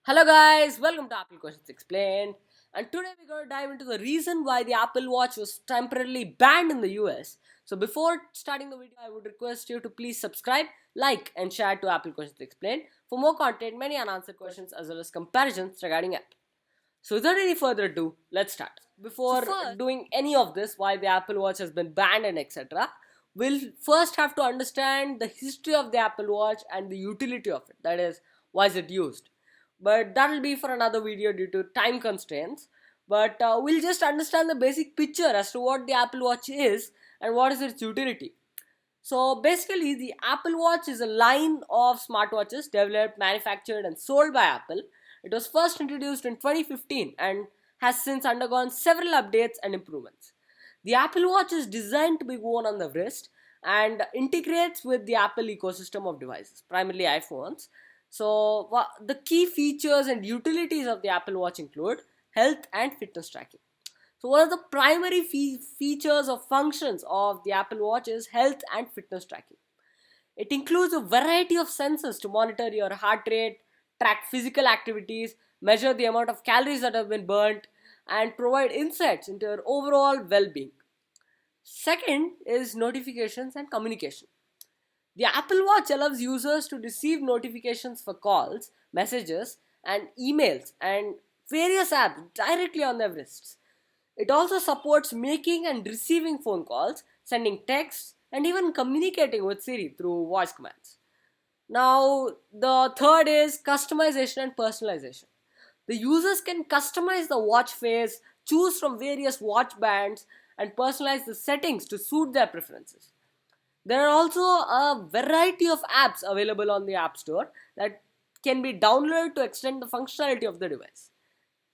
Hello guys, welcome to Apple Questions Explained. And today we're going to dive into the reason why the Apple Watch was temporarily banned in the US. So before starting the video, I would request you to please subscribe, like and share to Apple Questions Explained for more content, many unanswered questions as well as comparisons regarding Apple. So without any further ado, let's start. Before doing any of this, why the Apple Watch has been banned and etc., we'll first have to understand the history of the Apple Watch and the utility of it. That is, why is it used? But that will be for another video due to time constraints. But we'll just understand the basic picture as to what the Apple Watch is and what is its utility. So basically, the Apple Watch is a line of smartwatches developed, manufactured, and sold by Apple. It was first introduced in 2015 and has since undergone several updates and improvements. The Apple Watch is designed to be worn on the wrist and integrates with the Apple ecosystem of devices, primarily iPhones. So, the key features and utilities of the Apple Watch include health and fitness tracking. So one of the primary features or functions of the Apple Watch is health and fitness tracking. It includes a variety of sensors to monitor your heart rate, track physical activities, measure the amount of calories that have been burnt, and provide insights into your overall well-being. Second is notifications and communication. The Apple Watch allows users to receive notifications for calls, messages, and emails and various apps directly on their wrists. It also supports making and receiving phone calls, sending texts, and even communicating with Siri through voice commands. Now, the third is customization and personalization. The users can customize the watch face, choose from various watch bands, and personalize the settings to suit their preferences. There are also a variety of apps available on the App Store that can be downloaded to extend the functionality of the device.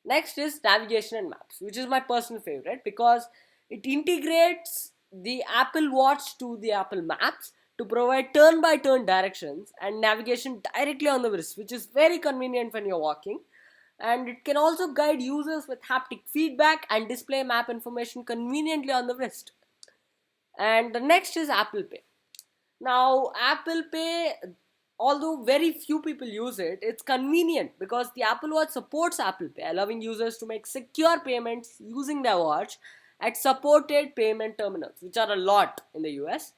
Next is navigation and maps, which is my personal favorite because it integrates the Apple Watch to the Apple Maps to provide turn by turn directions and navigation directly on the wrist, which is very convenient when you're walking. And it can also guide users with haptic feedback and display map information conveniently on the wrist. And the next is Apple Pay. Now, Apple Pay, although very few people use it, it's convenient because the Apple Watch supports Apple Pay, allowing users to make secure payments using their watch at supported payment terminals, which are a lot in the US.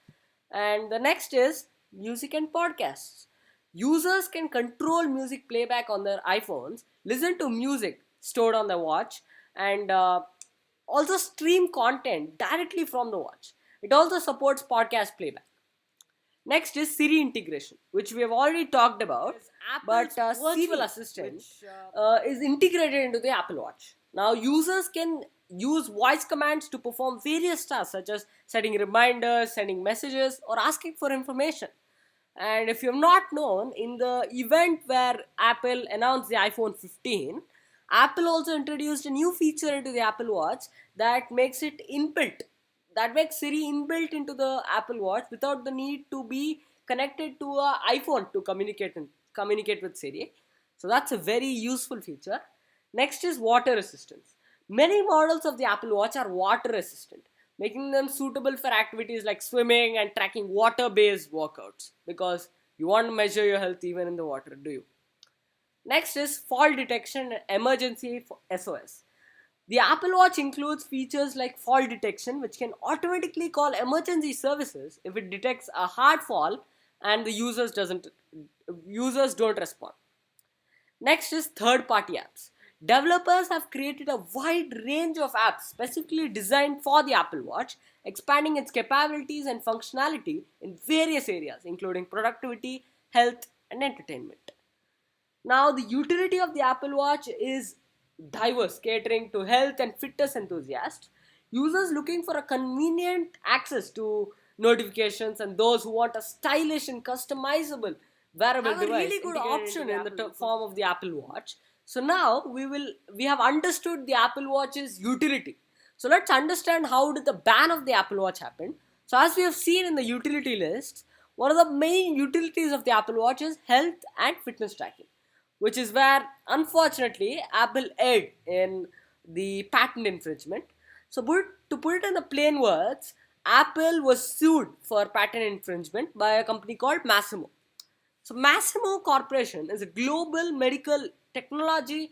And the next is music and podcasts. Users can control music playback on their iPhones, listen to music stored on their watch, and also stream content directly from the watch. It also supports podcast playback. Next is Siri integration, which we have already talked about, but virtual assistant is integrated into the Apple Watch. Now, users can use voice commands to perform various tasks such as setting reminders, sending messages, or asking for information. And if you have not known, in the event where Apple announced the iPhone 15, Apple also introduced a new feature into the Apple Watch that makes it inbuilt, that makes Siri inbuilt into the Apple Watch without the need to be connected to an iPhone to communicate with Siri. So that's a very useful feature. Next is water resistance. Many models of the Apple Watch are water resistant, making them suitable for activities like swimming and tracking water-based workouts because you want to measure your health even in the water, do you? Next is fall detection and emergency SOS. The Apple Watch includes features like fall detection, which can automatically call emergency services if it detects a hard fall and the users don't respond. Next is third-party apps. Developers have created a wide range of apps specifically designed for the Apple Watch, expanding its capabilities and functionality in various areas, including productivity, health, and entertainment. Now, the utility of the Apple Watch is diverse, catering to health and fitness enthusiasts, users looking for a convenient access to notifications, and those who want a stylish and customizable wearable device. Really good option in the form of the Apple Watch. So now we have understood the Apple Watch's utility. So let's understand how did the ban of the Apple Watch happen. So as we have seen in the utility lists, one of the main utilities of the Apple Watch is health and fitness tracking, which is where, unfortunately, Apple erred in the patent infringement. So, to put it in the plain words, Apple was sued for patent infringement by a company called Masimo. So Masimo Corporation is a global medical technology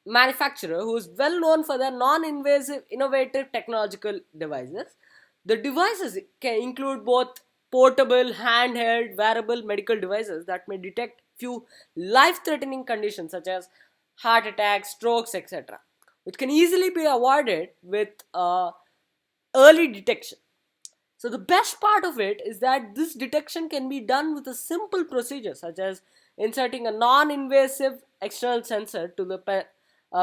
manufacturer who is well known for their non-invasive, innovative technological devices. The devices can include both portable, handheld, wearable medical devices that may detect few life-threatening conditions such as heart attacks, strokes, etc., which can easily be avoided with early detection. So the best part of it is that this detection can be done with a simple procedure such as inserting a non-invasive external sensor to the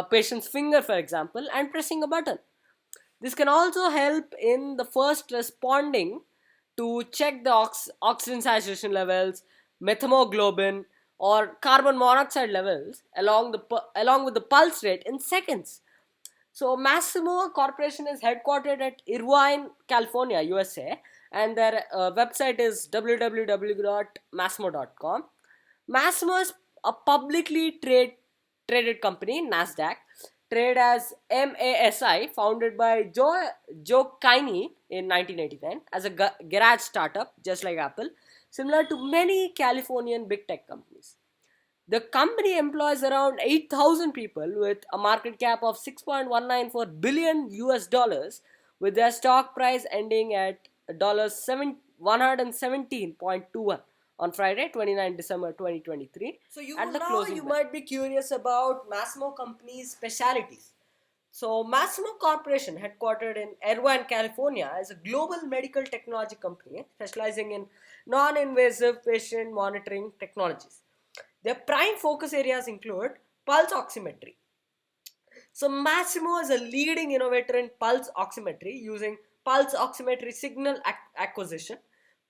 patient's finger, for example, and pressing a button. This can also help in the first responding to check the oxygen saturation levels, methemoglobin, or carbon monoxide levels along with the pulse rate in seconds. So Massimo Corporation is headquartered at Irvine, California, USA, and their website is www.massimo.com. Massimo is a traded company, Nasdaq, trade as MASI, founded by Joe Kiney in 1989 as a garage startup, just like Apple, similar to many Californian big tech companies. The company employs around 8,000 people with a market cap of 6.194 billion US dollars, with their stock price ending at $117.21 on Friday, 29 December 2023. So you might be curious about Masimo Company's specialities. So Masimo Corporation, headquartered in Irvine, California, is a global medical technology company specializing in non-invasive patient monitoring technologies. Their prime focus areas include pulse oximetry. So Masimo is a leading innovator in pulse oximetry using pulse oximetry signal acquisition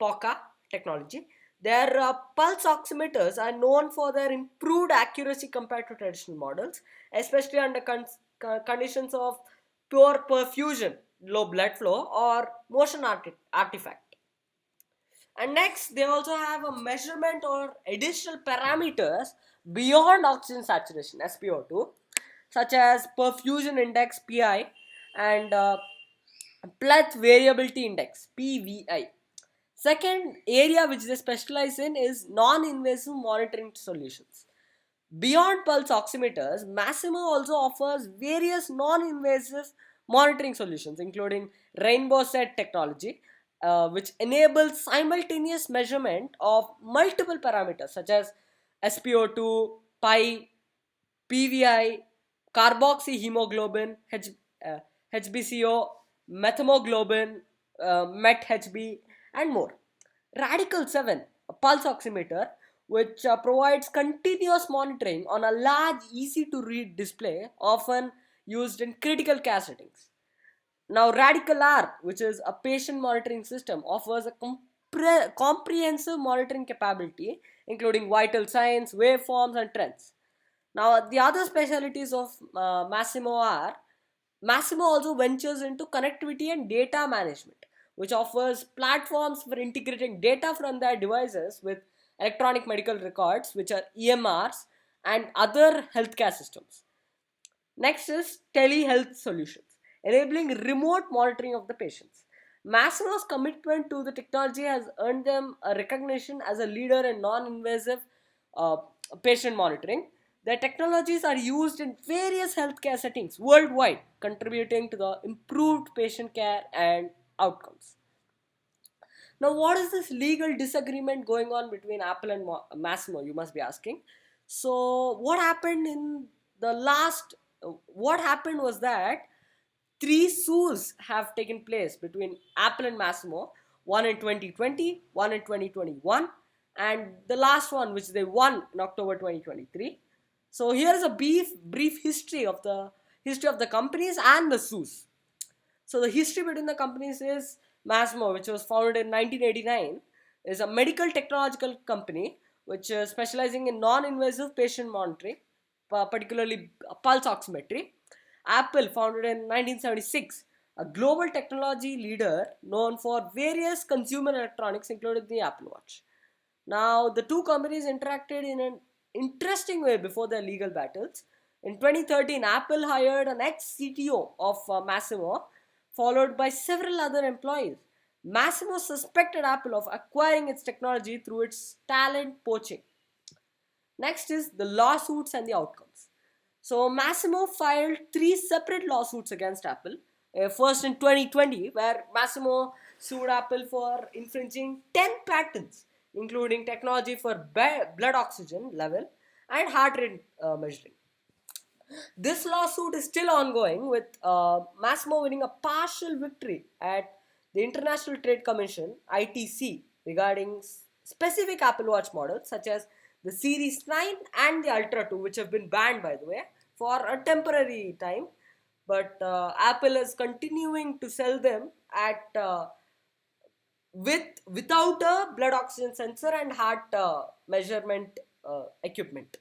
(POCA) technology. Their pulse oximeters are known for their improved accuracy compared to traditional models, especially under conditions of poor perfusion, low blood flow, or motion artifact. And next, they also have a measurement or additional parameters beyond oxygen saturation, SpO2, such as perfusion index, PI, and pleth variability index, PVI. Second area which they specialize in is non-invasive monitoring solutions. Beyond pulse oximeters, Masimo also offers various non-invasive monitoring solutions, including rainbow set technology, which enables simultaneous measurement of multiple parameters such as SpO2, pi, PVI, carboxyhemoglobin, HbCO, methemoglobin, MET-HB, and more. Radical 7, a pulse oximeter, which provides continuous monitoring on a large, easy to read display, often used in critical care settings. Now, Radical R, which is a patient monitoring system, offers a comprehensive monitoring capability, including vital signs, waveforms, and trends. Now, the other specialties of Massimo are Massimo also ventures into connectivity and data management, which offers platforms for integrating data from their devices with electronic medical records, which are EMRs, and other healthcare systems. Next is telehealth solutions, enabling remote monitoring of the patients. Massimo's commitment to the technology has earned them a recognition as a leader in non-invasive uh, patient monitoring. Their technologies are used in various healthcare settings worldwide, contributing to the improved patient care and outcomes. Now, what is this legal disagreement going on between Apple and Massimo? You must be asking. So, what happened was that three suits have taken place between Apple and Massimo, one in 2020, one in 2021, and the last one which they won in October 2023. So here is a brief history of the companies and the suits. So the history between the companies is Masimo, which was founded in 1989, is a medical technological company which is specializing in non-invasive patient monitoring, particularly pulse oximetry. Apple, founded in 1976, a global technology leader known for various consumer electronics, including the Apple Watch. Now, the two companies interacted in an interesting way before their legal battles. In 2013, Apple hired an ex-CTO of Massimo, followed by several other employees. Massimo suspected Apple of acquiring its technology through its talent poaching. Next is the lawsuits and the outcomes. So Massimo filed three separate lawsuits against Apple. First in 2020, where Massimo sued Apple for infringing 10 patents, including technology for blood oxygen level and heart rate measuring. This lawsuit is still ongoing, with Massimo winning a partial victory at the International Trade Commission (ITC) regarding specific Apple Watch models such as the Series 9 and the Ultra 2, which have been banned, by the way, for a temporary time. But Apple is continuing to sell them at without a blood oxygen sensor and heart measurement equipment.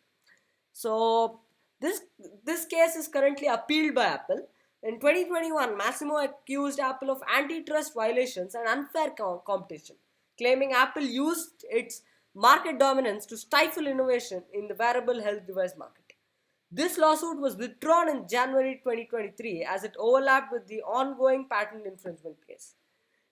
So this this case is currently appealed by Apple. In 2021, Massimo accused Apple of antitrust violations and unfair competition, claiming Apple used its market dominance to stifle innovation in the wearable health device market. This lawsuit was withdrawn in January 2023 as it overlapped with the ongoing patent infringement case.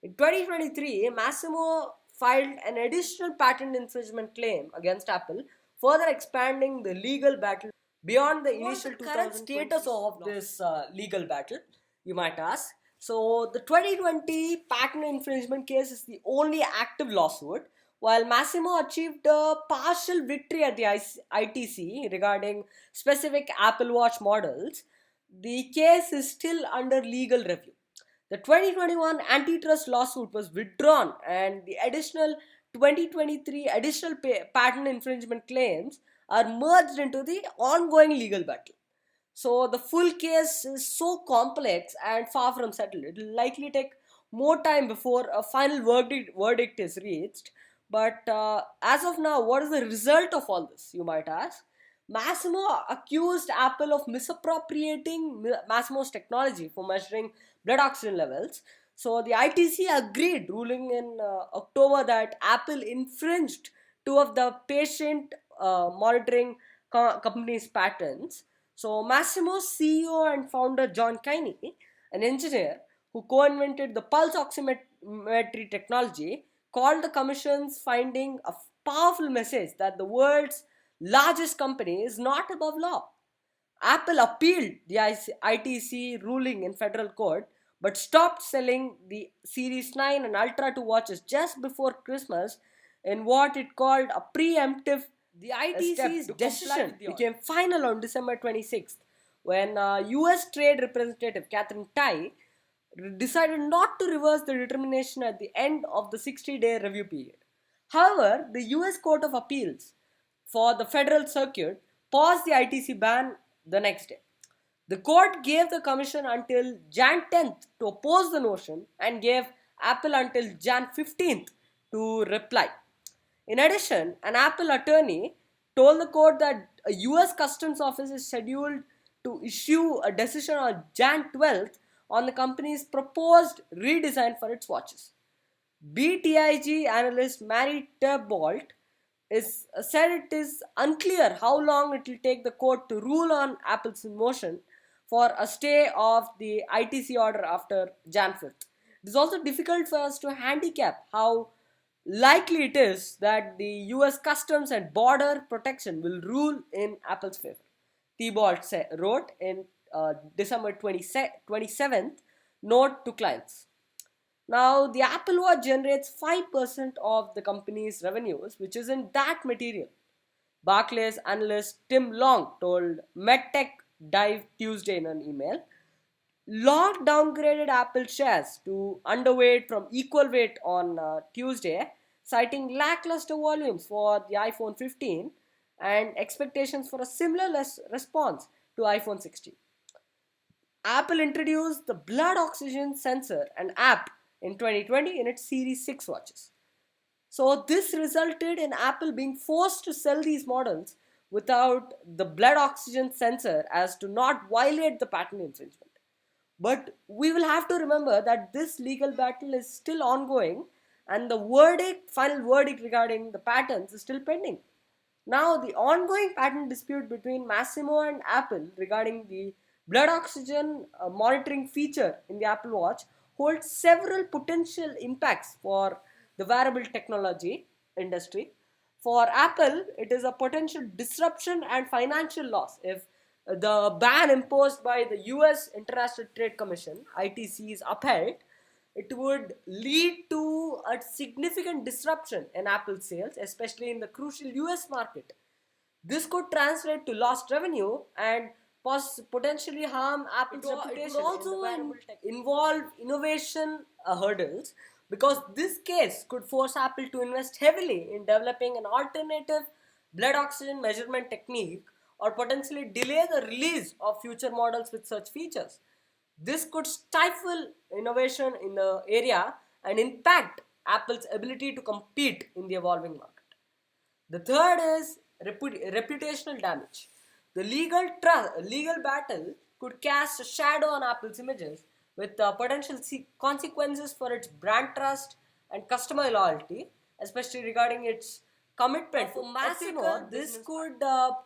In 2023, Massimo filed an additional patent infringement claim against Apple, further expanding the legal battle beyond the initial current status of this legal battle, you might ask. So, the 2020 patent infringement case is the only active lawsuit, while Massimo achieved a partial victory at the ITC regarding specific Apple Watch models. The case is still under legal review. The 2021 antitrust lawsuit was withdrawn, and the additional 2023 additional patent infringement claims are merged into the ongoing legal battle. So the full case is so complex and far from settled. It will likely take more time before a final verdict is reached. But as of now, what is the result of all this, you might ask? Massimo accused Apple of misappropriating Massimo's technology for measuring blood oxygen levels. So the ITC agreed, ruling in October that Apple infringed two of the patient monitoring company's patents. So Massimo's CEO and founder John Kinney, an engineer who co-invented the pulse oximetry technology, called the commission's finding a powerful message that the world's largest company is not above law. Apple appealed the ITC ruling in federal court but stopped selling the Series 9 and Ultra 2 watches just before Christmas in what it called a preemptive. The ITC's decision became final on December 26th when US Trade Representative Catherine Tai decided not to reverse the determination at the end of the 60-day review period. However, the US Court of Appeals for the Federal Circuit paused the ITC ban the next day. The court gave the commission until Jan 10th to oppose the notion and gave Apple until Jan 15th to reply. In addition, an Apple attorney told the court that a US Customs Office is scheduled to issue a decision on Jan 12th on the company's proposed redesign for its watches. BTIG analyst Mary Terbolt said it is unclear how long it will take the court to rule on Apple's motion for a stay of the ITC order after Jan 5th. It is also difficult for us to handicap how likely it is that the US Customs and Border Protection will rule in Apple's favor. Thibault wrote in December 27th note to clients. Now, the Apple Watch generates 5% of the company's revenues, which isn't that material. Barclays analyst Tim Long told MedTech Dive Tuesday in an email. Long downgraded Apple shares to underweight from equal weight on Tuesday, citing lackluster volumes for the iPhone 15 and expectations for a similar response to iPhone 16. Apple introduced the blood oxygen sensor and app in 2020 in its Series 6 watches. So this resulted in Apple being forced to sell these models without the blood oxygen sensor as to not violate the patent infringement. But we will have to remember that this legal battle is still ongoing and the final verdict regarding the patents is still pending. Now, the ongoing patent dispute between Massimo and Apple regarding the blood oxygen monitoring feature in the Apple Watch holds several potential impacts for the wearable technology industry. For Apple, it is a potential disruption and financial loss if the ban imposed by the US International Trade Commission (ITC) is upheld. It would lead to a significant disruption in Apple sales, especially in the crucial US market. This could translate to lost revenue and potentially harm Apple's reputation. It would also involve innovation hurdles, because this case could force Apple to invest heavily in developing an alternative blood oxygen measurement technique, or potentially delay the release of future models with such features. This could stifle innovation in the area and impact Apple's ability to compete in the evolving market. The third is reputational damage. The legal battle could cast a shadow on Apple's images, with potential consequences for its brand trust and customer loyalty, especially regarding its commitment to Massimo. This could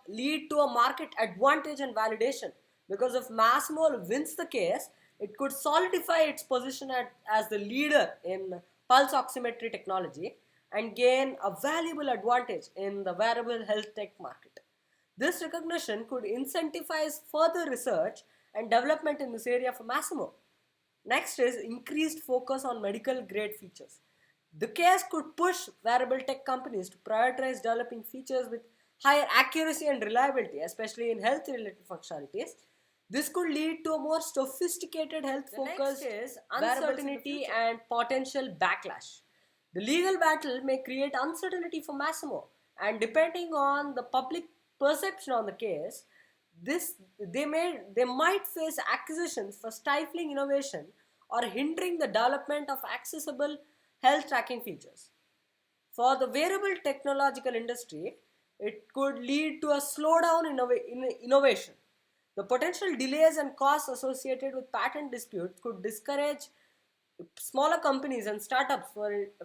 lead to a market advantage and validation, because if Massimo wins the case, it could solidify its position as the leader in pulse oximetry technology and gain a valuable advantage in the wearable health tech market. This recognition could incentivize further research and development in this area for Massimo. Next is increased focus on medical grade features. The case could push wearable tech companies to prioritize developing features with higher accuracy and reliability, especially in health related functionalities. This could lead to a more sophisticated health focused uncertainty and potential backlash. The legal battle may create uncertainty for Massimo, and depending on the public perception on the case, they might face accusations for stifling innovation or hindering the development of accessible health tracking features. For the wearable technological industry, it could lead to a slowdown in innovation. The potential delays and costs associated with patent disputes could discourage smaller companies and startups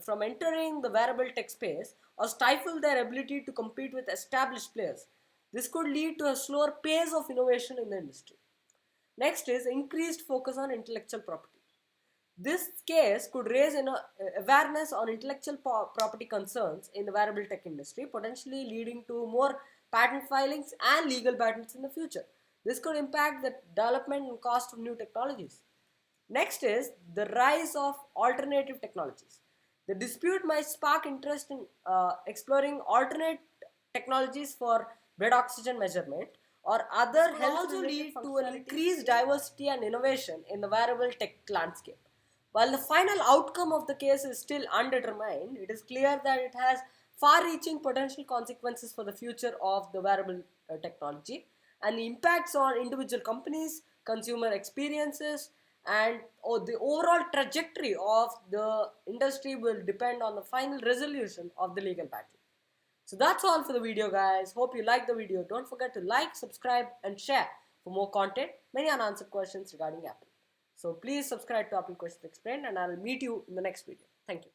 from entering the wearable tech space, or stifle their ability to compete with established players. This could lead to a slower pace of innovation in the industry. Next is increased focus on intellectual property. This case could raise awareness on intellectual property concerns in the wearable tech industry, potentially leading to more patent filings and legal battles in the future. This could impact the development and cost of new technologies. Next is the rise of alternative technologies. The dispute might spark interest in exploring alternate technologies for blood oxygen measurement or other health. Also lead to an increased diversity and innovation in the wearable tech landscape. While the final outcome of the case is still undetermined, it is clear that it has far-reaching potential consequences for the future of the wearable technology, and the impacts on individual companies, consumer experiences, and the overall trajectory of the industry will depend on the final resolution of the legal battle. So that's all for the video, guys. Hope you liked the video. Don't forget to like, subscribe and share for more content, many unanswered questions regarding Apple. So please subscribe to Apple Questions Explained, and I'll meet you in the next video. Thank you.